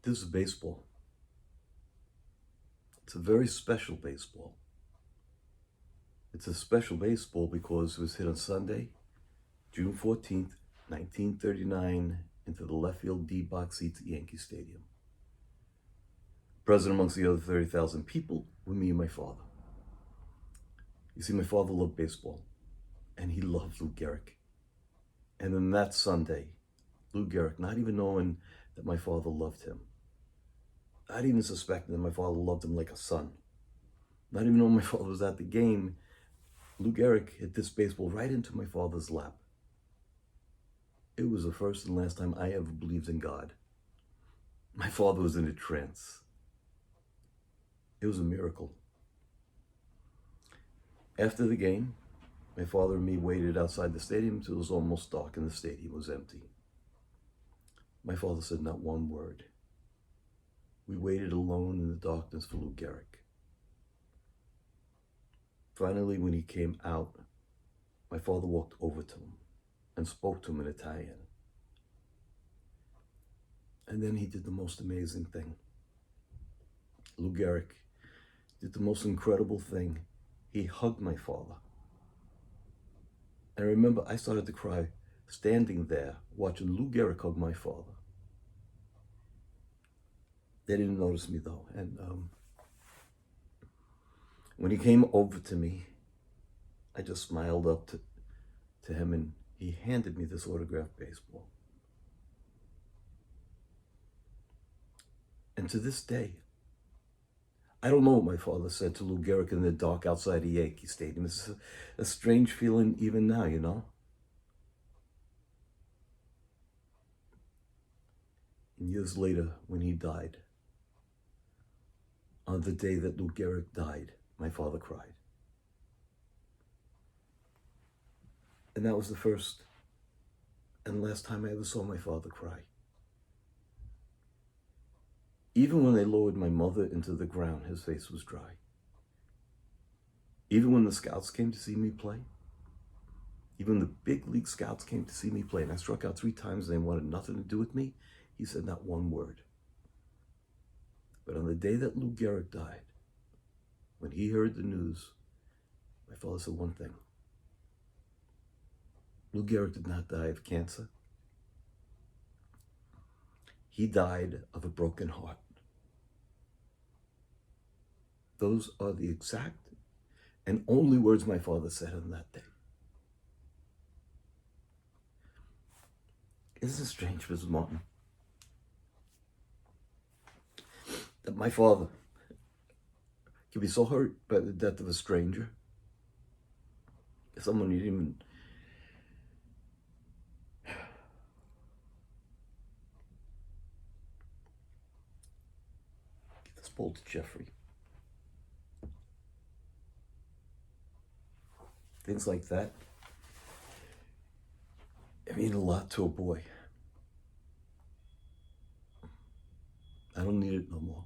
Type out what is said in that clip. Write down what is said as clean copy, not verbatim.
This is baseball. It's a very special baseball. It's a special baseball because it was hit on Sunday, June 14th, 1939, into the left field D box seats at Yankee Stadium. Present amongst the other 30,000 people were me and my father. You see, my father loved baseball, and he loved Lou Gehrig. And then that Sunday, Lou Gehrig, not even knowing that my father loved him, not even suspecting that my father loved him like a son, not even knowing my father was at the game, Lou Gehrig hit this baseball right into my father's lap. It was the first and last time I ever believed in God. My father was in a trance. It was a miracle. After the game, my father and me waited outside the stadium until it was almost dark and the stadium was empty. My father said not one word. We waited alone in the darkness for Lou Gehrig. Finally, when he came out, my father walked over to him and spoke to him in Italian. And then he did the most amazing thing. Lou Gehrig did the most incredible thing. He hugged my father. And I remember I started to cry standing there watching Lou Gehrig hug my father. They didn't notice me though. And when he came over to me, I just smiled up to him and he handed me this autographed baseball. And to this day, I don't know what my father said to Lou Gehrig in the dark outside the Yankee Stadium. It's a strange feeling even now, you know? And years later, when he died, on the day that Lou Gehrig died, my father cried. And that was the first and last time I ever saw my father cry. Even when they lowered my mother into the ground, his face was dry. Even when the scouts came to see me play, even the big league scouts came to see me play, and I struck out 3 times and they wanted nothing to do with me, he said not one word. But on the day that Lou Gehrig died, when he heard the news, my father said one thing. Lou Gehrig did not die of cancer. He died of a broken heart. Those are the exact and only words my father said on that day. Isn't it strange, Mrs. Martin, that my father can be so hurt by the death of a stranger, someone he didn't even get this ball to Jeffrey. Things like that, I mean a lot to a boy. I don't need it no more.